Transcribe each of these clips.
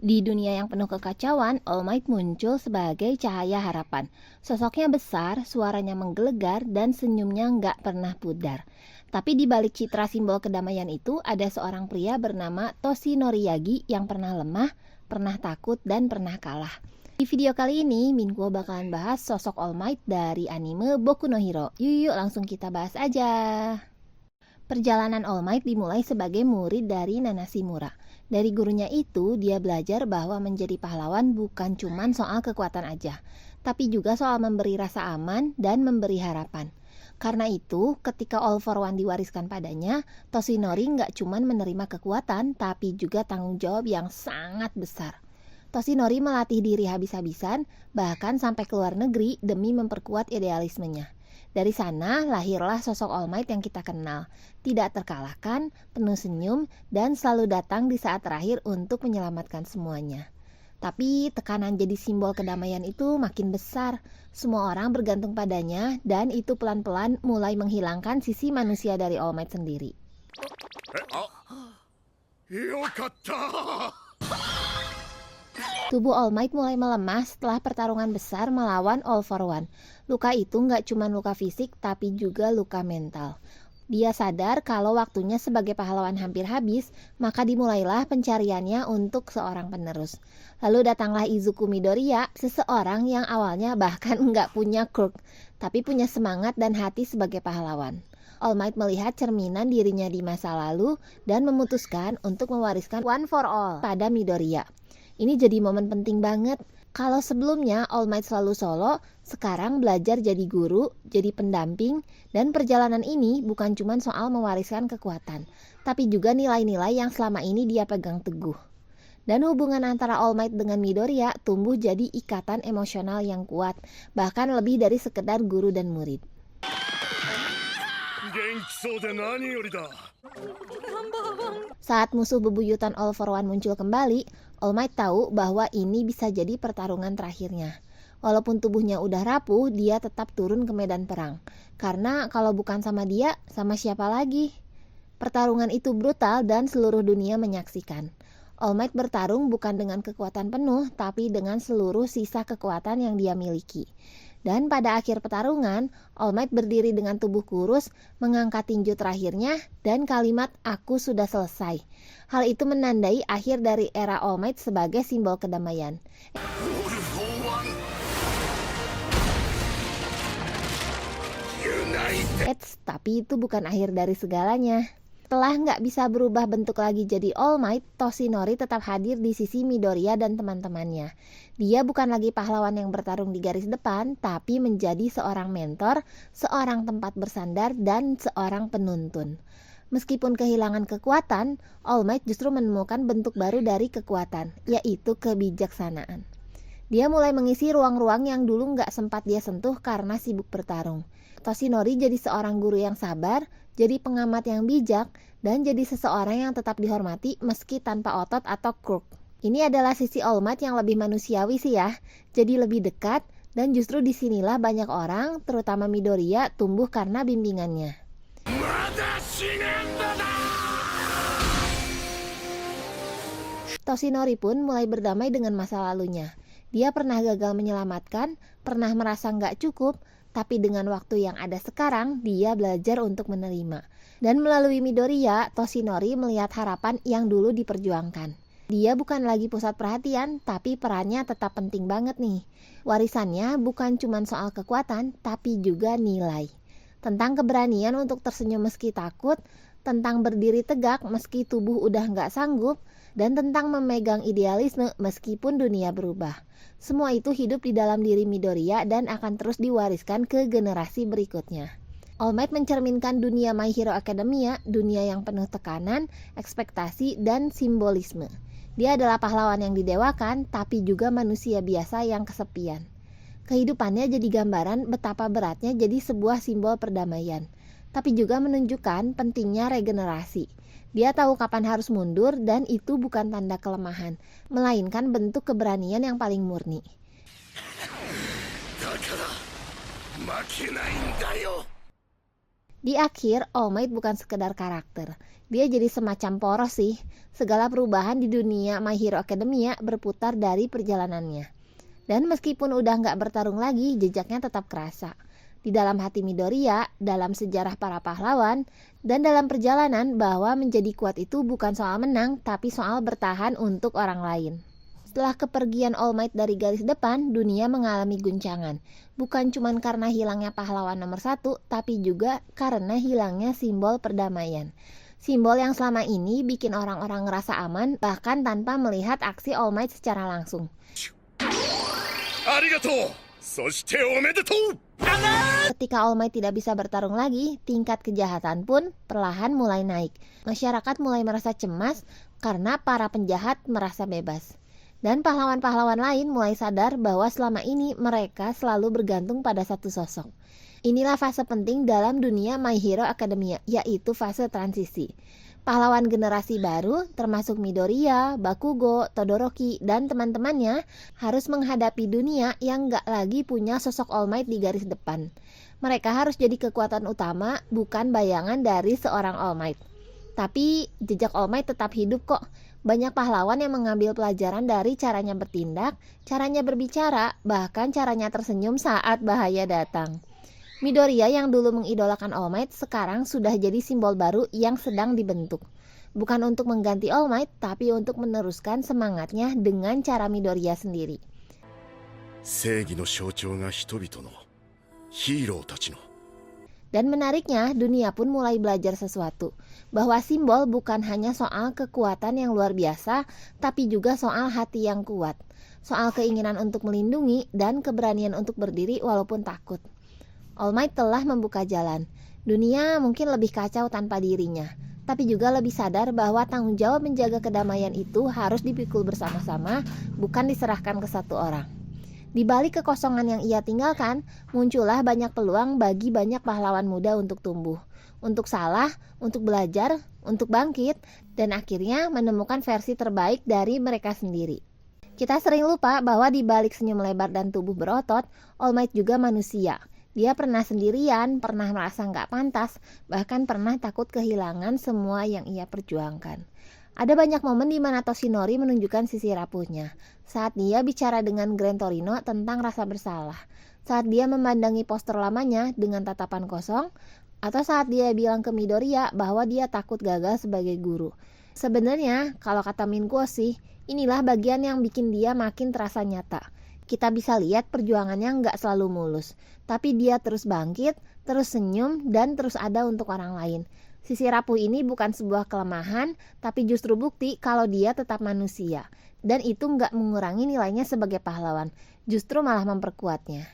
Di dunia yang penuh kekacauan, All Might muncul sebagai cahaya harapan. Sosoknya besar, suaranya menggelegar, dan senyumnya nggak pernah pudar. Tapi di balik citra simbol kedamaian itu, ada seorang pria bernama Toshinori Yagi yang pernah lemah, pernah takut, dan pernah kalah. Di video kali ini, Minkuo bakalan bahas sosok All Might dari anime Boku no Hero. Yuk langsung kita bahas aja. Perjalanan All Might dimulai sebagai murid dari Nana Shimura. Dari gurunya itu, dia belajar bahwa menjadi pahlawan bukan cuma soal kekuatan aja, tapi juga soal memberi rasa aman dan memberi harapan. Karena itu, ketika All for One diwariskan padanya, Toshinori nggak cuma menerima kekuatan, tapi juga tanggung jawab yang sangat besar. Toshinori melatih diri habis-habisan, bahkan sampai ke luar negeri demi memperkuat idealismenya. Dari sana lahirlah sosok All Might yang kita kenal, tidak terkalahkan, penuh senyum, dan selalu datang di saat terakhir untuk menyelamatkan semuanya. Tapi tekanan jadi simbol kedamaian itu makin besar, semua orang bergantung padanya, dan itu pelan-pelan mulai menghilangkan sisi manusia dari All Might sendiri. Tubuh All Might mulai melemah setelah pertarungan besar melawan All for One. Luka itu nggak cuma luka fisik, tapi juga luka mental. Dia sadar kalau waktunya sebagai pahlawan hampir habis, maka dimulailah pencariannya untuk seorang penerus. Lalu datanglah Izuku Midoriya, seseorang yang awalnya bahkan nggak punya quirk, tapi punya semangat dan hati sebagai pahlawan. All Might melihat cerminan dirinya di masa lalu dan memutuskan untuk mewariskan One for All pada Midoriya. Ini jadi momen penting banget. Kalau sebelumnya All Might selalu solo, sekarang belajar jadi guru, jadi pendamping, dan perjalanan ini bukan cuma soal mewariskan kekuatan, tapi juga nilai-nilai yang selama ini dia pegang teguh. Dan hubungan antara All Might dengan Midoriya tumbuh jadi ikatan emosional yang kuat, bahkan lebih dari sekedar guru dan murid. Saat musuh bebuyutan All for One muncul kembali, All Might tahu bahwa ini bisa jadi pertarungan terakhirnya. Walaupun tubuhnya udah rapuh, dia tetap turun ke medan perang. Karena kalau bukan sama dia, sama siapa lagi? Pertarungan itu brutal dan seluruh dunia menyaksikan. All Might bertarung bukan dengan kekuatan penuh, tapi dengan seluruh sisa kekuatan yang dia miliki. Dan pada akhir pertarungan, All Might berdiri dengan tubuh kurus, mengangkat tinju terakhirnya, dan kalimat "aku sudah selesai". Hal itu menandai akhir dari era All Might sebagai simbol kedamaian. Tapi itu bukan akhir dari segalanya. Setelah nggak bisa berubah bentuk lagi jadi All Might, Toshinori tetap hadir di sisi Midoriya dan teman-temannya. Dia bukan lagi pahlawan yang bertarung di garis depan, tapi menjadi seorang mentor, seorang tempat bersandar, dan seorang penuntun. Meskipun kehilangan kekuatan, All Might justru menemukan bentuk baru dari kekuatan, yaitu kebijaksanaan. Dia mulai mengisi ruang-ruang yang dulu nggak sempat dia sentuh karena sibuk bertarung. Toshinori jadi seorang guru yang sabar, jadi pengamat yang bijak, dan jadi seseorang yang tetap dihormati meski tanpa otot atau quirk. Ini adalah sisi All Might yang lebih manusiawi sih ya, jadi lebih dekat, dan justru disinilah banyak orang, terutama Midoriya, tumbuh karena bimbingannya. Toshinori pun mulai berdamai dengan masa lalunya. Dia pernah gagal menyelamatkan, pernah merasa nggak cukup, tapi dengan waktu yang ada sekarang, dia belajar untuk menerima. Dan melalui Midoriya, Toshinori melihat harapan yang dulu diperjuangkan. Dia bukan lagi pusat perhatian, tapi perannya tetap penting banget nih. Warisannya bukan cuma soal kekuatan, tapi juga nilai. Tentang keberanian untuk tersenyum meski takut, tentang berdiri tegak meski tubuh udah nggak sanggup, dan tentang memegang idealisme meskipun dunia berubah. Semua itu hidup di dalam diri Midoriya dan akan terus diwariskan ke generasi berikutnya. All Might mencerminkan dunia My Hero Academia, dunia yang penuh tekanan, ekspektasi, dan simbolisme. Dia adalah pahlawan yang didewakan, tapi juga manusia biasa yang kesepian. Kehidupannya jadi gambaran betapa beratnya jadi sebuah simbol perdamaian, tapi juga menunjukkan pentingnya regenerasi. Dia tahu kapan harus mundur, dan itu bukan tanda kelemahan, melainkan bentuk keberanian yang paling murni. Di akhir, All Might bukan sekedar karakter. Dia jadi semacam poros sih. Segala perubahan di dunia My Hero Academia berputar dari perjalanannya. Dan meskipun udah nggak bertarung lagi, jejaknya tetap kerasa. Di dalam hati Midoriya, dalam sejarah para pahlawan, dan dalam perjalanan bahwa menjadi kuat itu bukan soal menang, tapi soal bertahan untuk orang lain. Setelah kepergian All Might dari garis depan, dunia mengalami guncangan. Bukan cuma karena hilangnya pahlawan nomor 1, tapi juga karena hilangnya simbol perdamaian. Simbol yang selama ini bikin orang-orang ngerasa aman, bahkan tanpa melihat aksi All Might secara langsung. Ketika All Might tidak bisa bertarung lagi, tingkat kejahatan pun perlahan mulai naik. Masyarakat mulai merasa cemas karena para penjahat merasa bebas. Dan pahlawan-pahlawan lain mulai sadar bahwa selama ini mereka selalu bergantung pada satu sosok. Inilah fase penting dalam dunia My Hero Academia, yaitu fase transisi. Pahlawan generasi baru, termasuk Midoriya, Bakugo, Todoroki, dan teman-temannya harus menghadapi dunia yang gak lagi punya sosok All Might di garis depan. Mereka harus jadi kekuatan utama, bukan bayangan dari seorang All Might. Tapi jejak All Might tetap hidup kok. Banyak pahlawan yang mengambil pelajaran dari caranya bertindak, caranya berbicara, bahkan caranya tersenyum saat bahaya datang. Midoriya yang dulu mengidolakan All Might sekarang sudah jadi simbol baru yang sedang dibentuk. Bukan untuk mengganti All Might, tapi untuk meneruskan semangatnya dengan cara Midoriya sendiri. Dan menariknya, dunia pun mulai belajar sesuatu. Bahwa simbol bukan hanya soal kekuatan yang luar biasa, tapi juga soal hati yang kuat. Soal keinginan untuk melindungi dan keberanian untuk berdiri walaupun takut. All Might telah membuka jalan. Dunia mungkin lebih kacau tanpa dirinya, tapi juga lebih sadar bahwa tanggung jawab menjaga kedamaian itu harus dipikul bersama-sama, bukan diserahkan ke satu orang. Di balik kekosongan yang ia tinggalkan, muncullah banyak peluang bagi banyak pahlawan muda untuk tumbuh, untuk salah, untuk belajar, untuk bangkit, dan akhirnya menemukan versi terbaik dari mereka sendiri. Kita sering lupa bahwa di balik senyum lebar dan tubuh berotot, All Might juga manusia. Dia pernah sendirian, pernah merasa nggak pantas, bahkan pernah takut kehilangan semua yang ia perjuangkan. Ada banyak momen di mana Toshinori menunjukkan sisi rapuhnya. Saat dia bicara dengan Gran Torino tentang rasa bersalah. Saat dia memandangi poster lamanya dengan tatapan kosong. Atau saat dia bilang ke Midoriya bahwa dia takut gagal sebagai guru. Sebenarnya, kalau kata Minkuo sih, inilah bagian yang bikin dia makin terasa nyata. Kita bisa lihat perjuangannya nggak selalu mulus. Tapi dia terus bangkit, terus senyum, dan terus ada untuk orang lain. Sisi rapuh ini bukan sebuah kelemahan, tapi justru bukti kalau dia tetap manusia. Dan itu nggak mengurangi nilainya sebagai pahlawan, justru malah memperkuatnya.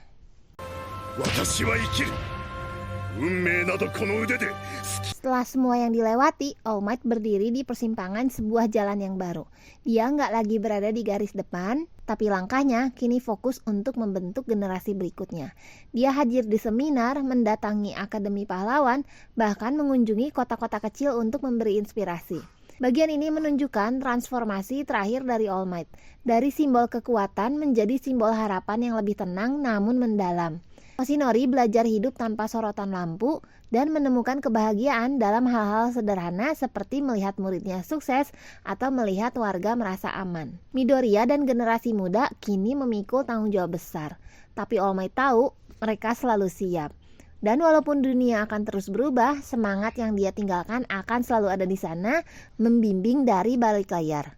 Setelah semua yang dilewati, All Might berdiri di persimpangan sebuah jalan yang baru. Dia nggak lagi berada di garis depan, tapi langkahnya kini fokus untuk membentuk generasi berikutnya. Dia hadir di seminar, mendatangi Akademi Pahlawan, bahkan mengunjungi kota-kota kecil untuk memberi inspirasi. Bagian ini menunjukkan transformasi terakhir dari All Might, dari simbol kekuatan menjadi simbol harapan yang lebih tenang namun mendalam. Toshinori belajar hidup tanpa sorotan lampu dan menemukan kebahagiaan dalam hal-hal sederhana seperti melihat muridnya sukses atau melihat warga merasa aman. Midoriya dan generasi muda kini memikul tanggung jawab besar, tapi All Might tahu mereka selalu siap. Dan walaupun dunia akan terus berubah, semangat yang dia tinggalkan akan selalu ada di sana, membimbing dari balik layar.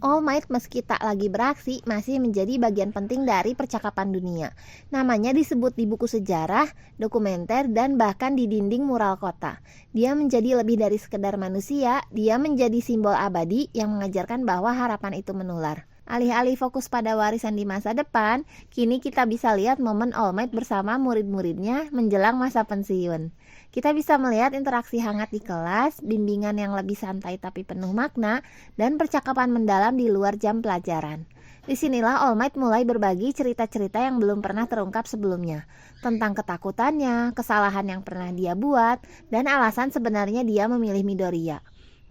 All Might meski tak lagi beraksi masih menjadi bagian penting dari percakapan dunia. Namanya disebut di buku sejarah, dokumenter, dan bahkan di dinding mural kota. Dia menjadi lebih dari sekedar manusia, dia menjadi simbol abadi yang mengajarkan bahwa harapan itu menular. Alih-alih fokus pada warisan di masa depan, kini kita bisa lihat momen All Might bersama murid-muridnya menjelang masa pensiun. Kita bisa melihat interaksi hangat di kelas, bimbingan yang lebih santai tapi penuh makna, dan percakapan mendalam di luar jam pelajaran. Disinilah All Might mulai berbagi cerita-cerita yang belum pernah terungkap sebelumnya, tentang ketakutannya, kesalahan yang pernah dia buat, dan alasan sebenarnya dia memilih Midoriya.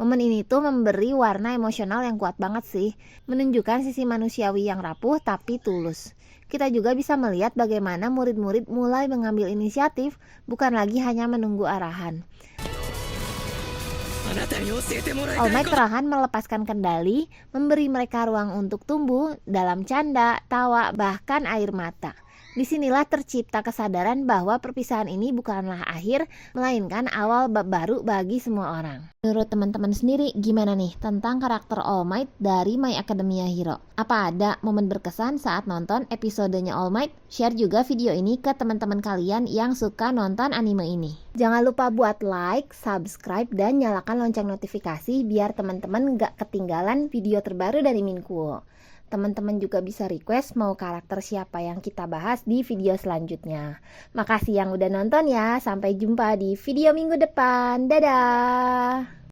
Momen ini tuh memberi warna emosional yang kuat banget sih, menunjukkan sisi manusiawi yang rapuh tapi tulus. Kita juga bisa melihat bagaimana murid-murid mulai mengambil inisiatif, bukan lagi hanya menunggu arahan. All Might perlahan melepaskan kendali, memberi mereka ruang untuk tumbuh dalam canda, tawa, bahkan air mata. Disinilah tercipta kesadaran bahwa perpisahan ini bukanlah akhir, melainkan awal bab baru bagi semua orang. Menurut teman-teman sendiri, gimana nih tentang karakter All Might dari My Academia Hero? Apa ada momen berkesan saat nonton episodenya All Might? Share juga video ini ke teman-teman kalian yang suka nonton anime ini. Jangan lupa buat like, subscribe, dan nyalakan lonceng notifikasi biar teman-teman gak ketinggalan video terbaru dari Minkuo. Teman-teman juga bisa request mau karakter siapa yang kita bahas di video selanjutnya. Makasih yang udah nonton ya. Sampai jumpa di video minggu depan. Dadah!